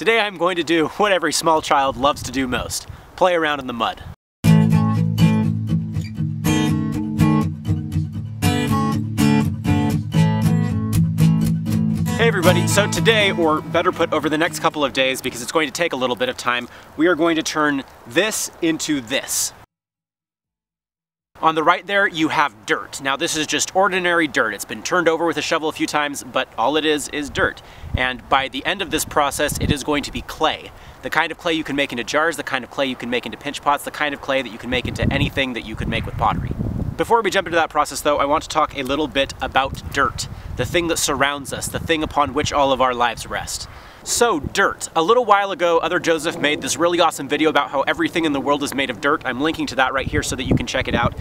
Today I'm going to do what every small child loves to do most, play around in the mud. Hey everybody, so today, or better put over the next couple of days because it's going to take a little bit of time, we are going to turn this into this. On the right there, you have dirt. Now this is just ordinary dirt. It's been turned over with a shovel a few times, but all it is dirt. And by the end of this process, it is going to be clay. The kind of clay you can make into jars, the kind of clay you can make into pinch pots, the kind of clay that you can make into anything that you could make with pottery. Before we jump into that process though, I want to talk a little bit about dirt. The thing that surrounds us, the thing upon which all of our lives rest. So, dirt. A little while ago, Other Joseph made this really awesome video about how everything in the world is made of dirt. I'm linking to that right here so that you can check it out.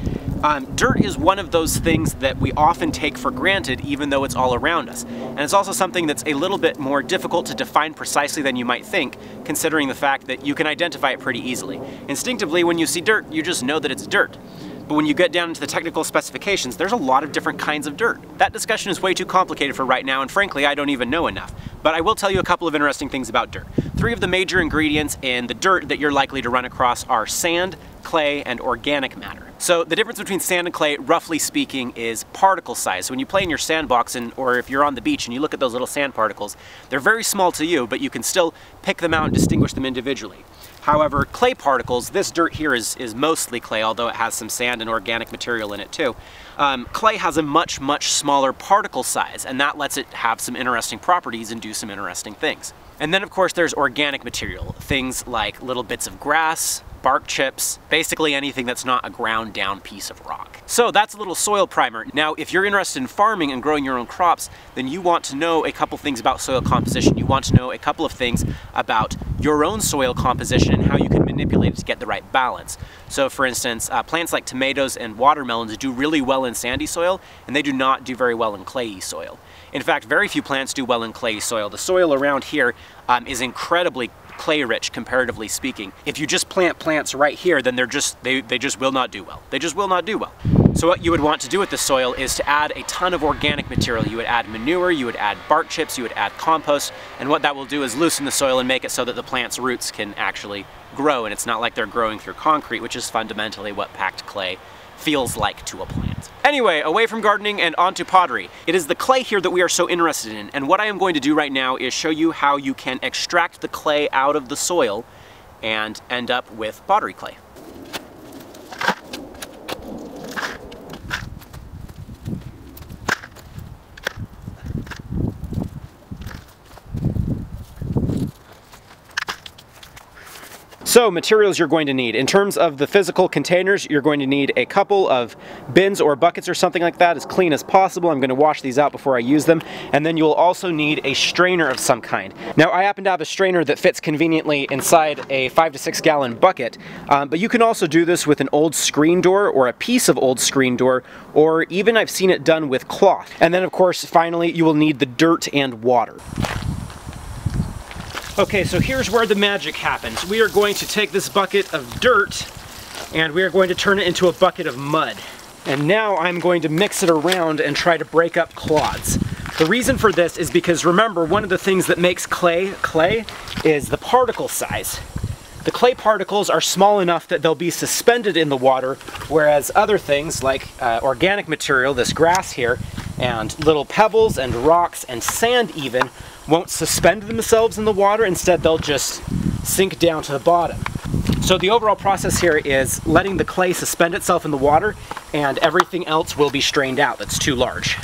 Dirt is one of those things that we often take for granted even though it's all around us. And it's also something that's a little bit more difficult to define precisely than you might think, considering the fact that you can identify it pretty easily. Instinctively, when you see dirt, you just know that it's dirt. But when you get down into the technical specifications, there's a lot of different kinds of dirt. That discussion is way too complicated for right now, and frankly, I don't even know enough. But I will tell you a couple of interesting things about dirt. 3 of the major ingredients in the dirt that you're likely to run across are sand, clay, and organic matter. So the difference between sand and clay, roughly speaking, is particle size. So when you play in your sandbox, or if you're on the beach and you look at those little sand particles, they're very small to you, but you can still pick them out and distinguish them individually. However, clay particles, this dirt here is mostly clay, although it has some sand and organic material in it too. Clay has a much smaller particle size, and that lets it have some interesting properties and do some interesting things. And then of course there's organic material, things like little bits of grass, bark chips, basically anything that's not a ground down piece of rock. So that's a little soil primer. Now if you're interested in farming and growing your own crops, then you want to know a couple things about soil composition. You want to know a couple of things about your own soil composition and how you can manipulate it to get the right balance. So for instance, plants like tomatoes and watermelons do really well in sandy soil, and they do not do very well in clayey soil. In fact, very few plants do well in clayey soil. The soil around here is incredibly clay rich, comparatively speaking. If you just plant plants right here, then they just will not do well. They just will not do well. So what you would want to do with the soil is to add a ton of organic material. You would add manure, you would add bark chips, you would add compost, and what that will do is loosen the soil and make it so that the plant's roots can actually grow, and it's not like they're growing through concrete, which is fundamentally what packed clay feels like to a plant. Anyway, away from gardening and onto pottery. It is the clay here that we are so interested in, and what I am going to do right now is show you how you can extract the clay out of the soil and end up with pottery clay. So, materials you're going to need. In terms of the physical containers, you're going to need a couple of bins or buckets or something like that, as clean as possible. I'm going to wash these out before I use them. And then you'll also need a strainer of some kind. Now, I happen to have a strainer that fits conveniently inside a 5 to 6 gallon bucket, but you can also do this with an old screen door or a piece of old screen door, or even I've seen it done with cloth. And then, of course, finally, you will need the dirt and water. Okay, so here's where the magic happens. We are going to take this bucket of dirt and we are going to turn it into a bucket of mud. And now I'm going to mix it around and try to break up clods. The reason for this is because, remember, one of the things that makes clay is the particle size. The clay particles are small enough that they'll be suspended in the water, whereas other things like organic material, this grass here, and little pebbles and rocks and sand even, won't suspend themselves in the water. Instead, they'll just sink down to the bottom. So the overall process here is letting the clay suspend itself in the water, and everything else will be strained out that's too large.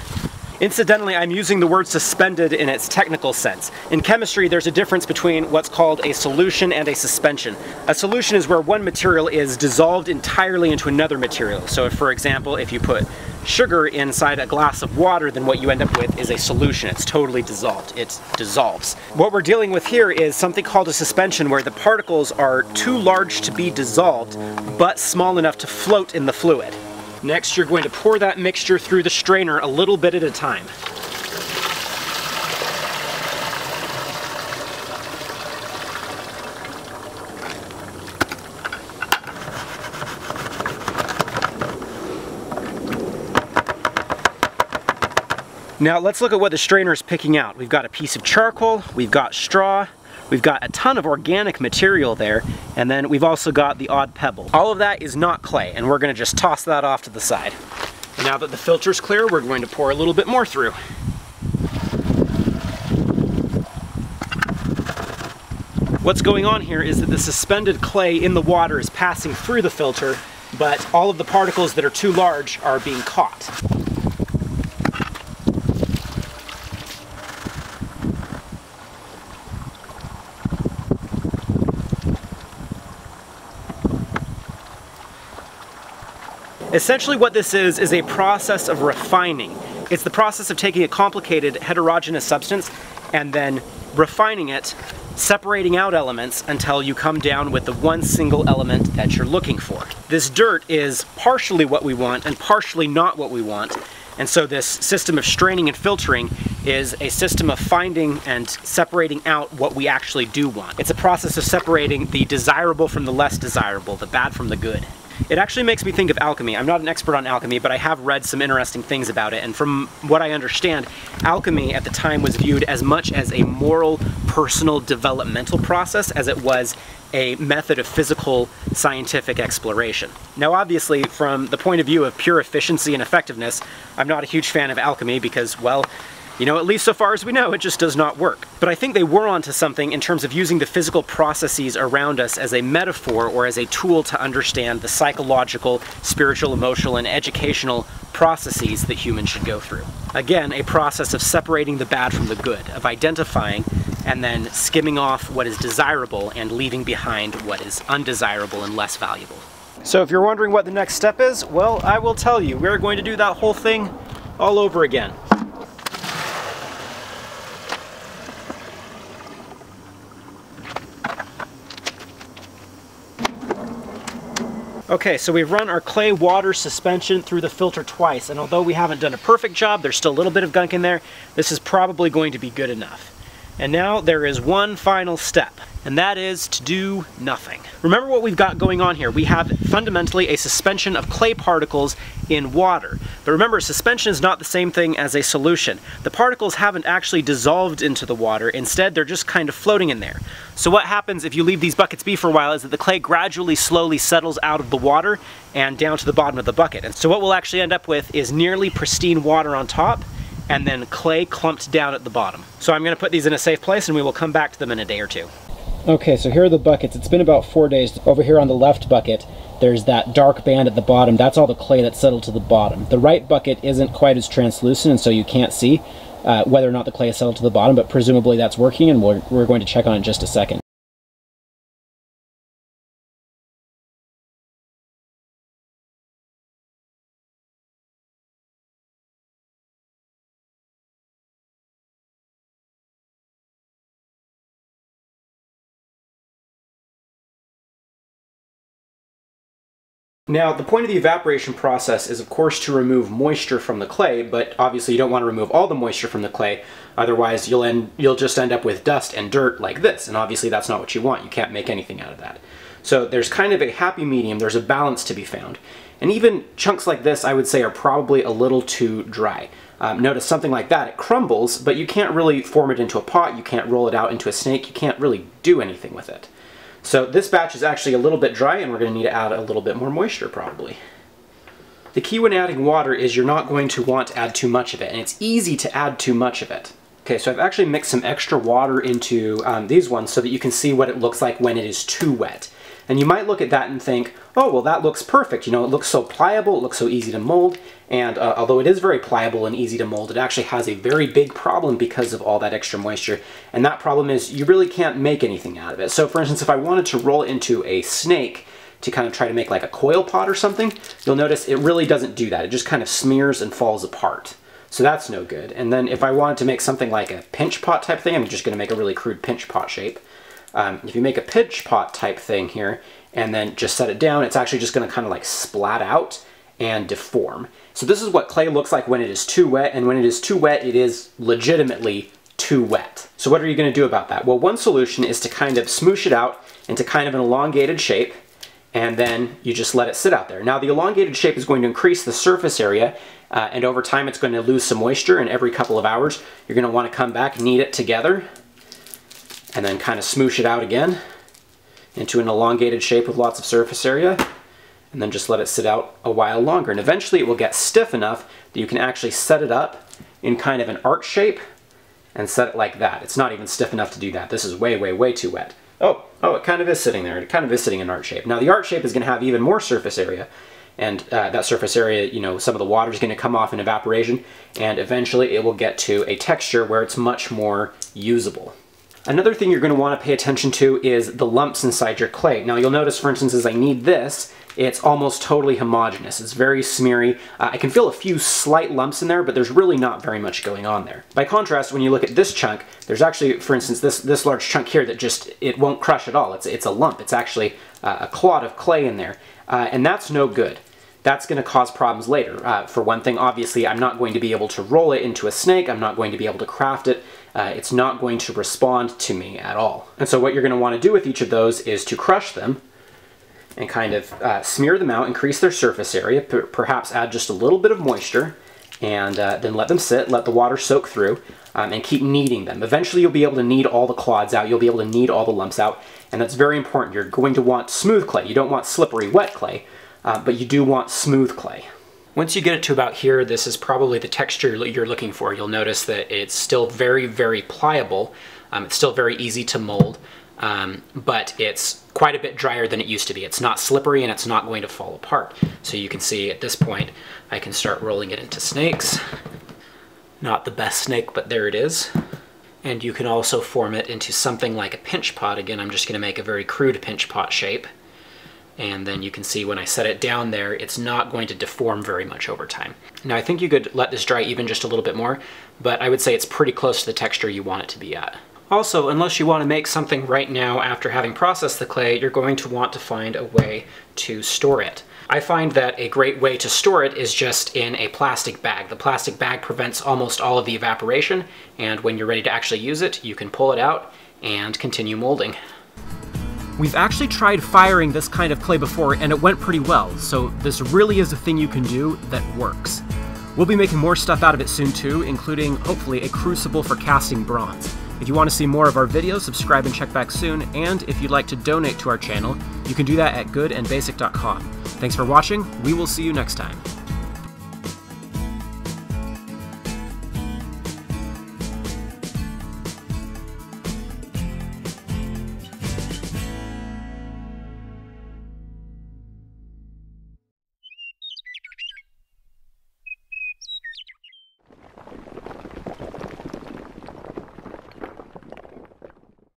Incidentally, I'm using the word suspended in its technical sense. In chemistry, there's a difference between what's called a solution and a suspension. A solution is where one material is dissolved entirely into another material. So if, for example, if you put sugar inside a glass of water, then what you end up with is a solution. It's totally dissolved. It dissolves. What we're dealing with here is something called a suspension, where the particles are too large to be dissolved, but small enough to float in the fluid. Next, you're going to pour that mixture through the strainer a little bit at a time. Now let's look at what the strainer is picking out. We've got a piece of charcoal, we've got straw, We've got a ton of organic material there, and then we've also got the odd pebble. All of that is not clay, and we're going to just toss that off to the side. And now that the filter's clear, we're going to pour a little bit more through. What's going on here is that the suspended clay in the water is passing through the filter, but all of the particles that are too large are being caught. Essentially what this is a process of refining. It's the process of taking a complicated heterogeneous substance and then refining it, separating out elements until you come down with the one single element that you're looking for. This dirt is partially what we want and partially not what we want, and so this system of straining and filtering is a system of finding and separating out what we actually do want. It's a process of separating the desirable from the less desirable, the bad from the good. It actually makes me think of alchemy. I'm not an expert on alchemy, but I have read some interesting things about it, and from what I understand, alchemy at the time was viewed as much as a moral, personal, developmental process as it was a method of physical, scientific exploration. Now obviously, from the point of view of pure efficiency and effectiveness, I'm not a huge fan of alchemy because, well, you know, at least so far as we know, it just does not work. But I think they were onto something in terms of using the physical processes around us as a metaphor or as a tool to understand the psychological, spiritual, emotional, and educational processes that humans should go through. Again, a process of separating the bad from the good, of identifying and then skimming off what is desirable and leaving behind what is undesirable and less valuable. So if you're wondering what the next step is, well, I will tell you. We're going to do that whole thing all over again. Okay, so we've run our clay water suspension through the filter twice, and although we haven't done a perfect job, there's still a little bit of gunk in there, this is probably going to be good enough. And now there is one final step, and that is to do nothing. Remember what we've got going on here. We have fundamentally a suspension of clay particles in water. But remember, suspension is not the same thing as a solution. The particles haven't actually dissolved into the water. Instead, they're just kind of floating in there. So what happens if you leave these buckets be for a while is that the clay gradually, slowly settles out of the water and down to the bottom of the bucket. And so what we'll actually end up with is nearly pristine water on top, and then clay clumped down at the bottom. So I'm going to put these in a safe place and we will come back to them in a day or two. Okay, so here are the buckets. It's been about 4 days. Over here on the left bucket, there's that dark band at the bottom. That's all the clay that's settled to the bottom. The right bucket isn't quite as translucent, and so you can't see whether or not the clay is settled to the bottom, but presumably that's working, and we're going to check on it in just a second. Now, the point of the evaporation process is, of course, to remove moisture from the clay, but obviously you don't want to remove all the moisture from the clay, otherwise you'll just end up with dust and dirt like this, and obviously that's not what you want. You can't make anything out of that. So there's kind of a happy medium, there's a balance to be found. And even chunks like this, I would say, are probably a little too dry. Notice something like that, it crumbles, but you can't really form it into a pot, you can't roll it out into a snake, you can't really do anything with it. So this batch is actually a little bit dry, and we're going to need to add a little bit more moisture probably. The key when adding water is you're not going to want to add too much of it, and it's easy to add too much of it. Okay, so I've actually mixed some extra water into these ones so that you can see what it looks like when it is too wet. And you might look at that and think, oh, well, that looks perfect. You know, it looks so pliable, it looks so easy to mold, and although it is very pliable and easy to mold, it actually has a very big problem because of all that extra moisture, and that problem is you really can't make anything out of it. So for instance, if I wanted to roll it into a snake to kind of try to make like a coil pot or something, you'll notice it really doesn't do that. It just kind of smears and falls apart. So that's no good. And then if I wanted to make something like a pinch pot type thing, I'm just going to make a really crude pinch pot shape. If you make a pinch pot type thing here and then just set it down, it's actually just going to kind of like splat out and deform. So this is what clay looks like when it is too wet, and when it is too wet, it is legitimately too wet. So what are you going to do about that? Well, one solution is to kind of smoosh it out into kind of an elongated shape, and then you just let it sit out there. Now the elongated shape is going to increase the surface area, and over time it's going to lose some moisture, and every couple of hours you're going to want to come back, knead it together, and then kind of smoosh it out again into an elongated shape with lots of surface area, and then just let it sit out a while longer. And eventually it will get stiff enough that you can actually set it up in kind of an arch shape and set it like that. It's not even stiff enough to do that. This is way, way, way too wet. Oh, it kind of is sitting there. It kind of is sitting in arch shape. Now the arch shape is going to have even more surface area, and that surface area, you know, some of the water is going to come off in evaporation, and eventually it will get to a texture where it's much more usable. Another thing you're going to want to pay attention to is the lumps inside your clay. Now you'll notice, for instance, as I knead this, it's almost totally homogeneous. It's very smeary. I can feel a few slight lumps in there, but there's really not very much going on there. By contrast, when you look at this chunk, there's actually, for instance, this large chunk here that just, it won't crush at all. It's a lump. It's actually a clot of clay in there, and that's no good. That's going to cause problems later. For one thing, obviously, I'm not going to be able to roll it into a snake. I'm not going to be able to craft it. It's not going to respond to me at all. And so what you're going to want to do with each of those is to crush them and kind of smear them out, increase their surface area, perhaps add just a little bit of moisture, and then let them sit, let the water soak through, and keep kneading them. Eventually you'll be able to knead all the clods out, you'll be able to knead all the lumps out, and that's very important. You're going to want smooth clay. You don't want slippery, wet clay, but you do want smooth clay. Once you get it to about here, this is probably the texture you're looking for. You'll notice that it's still very, very pliable. It's still very easy to mold, but it's quite a bit drier than it used to be. It's not slippery and it's not going to fall apart. So you can see at this point, I can start rolling it into snakes. Not the best snake, but there it is. And you can also form it into something like a pinch pot. Again, I'm just going to make a very crude pinch pot shape. And then you can see when I set it down there, it's not going to deform very much over time. Now I think you could let this dry even just a little bit more, but I would say it's pretty close to the texture you want it to be at. Also, unless you want to make something right now after having processed the clay, you're going to want to find a way to store it. I find that a great way to store it is just in a plastic bag. The plastic bag prevents almost all of the evaporation, and when you're ready to actually use it, you can pull it out and continue molding. We've actually tried firing this kind of clay before and it went pretty well, so this really is a thing you can do that works. We'll be making more stuff out of it soon too, including, hopefully, a crucible for casting bronze. If you want to see more of our videos, subscribe and check back soon, and if you'd like to donate to our channel, you can do that at goodandbasic.com. Thanks for watching, we will see you next time.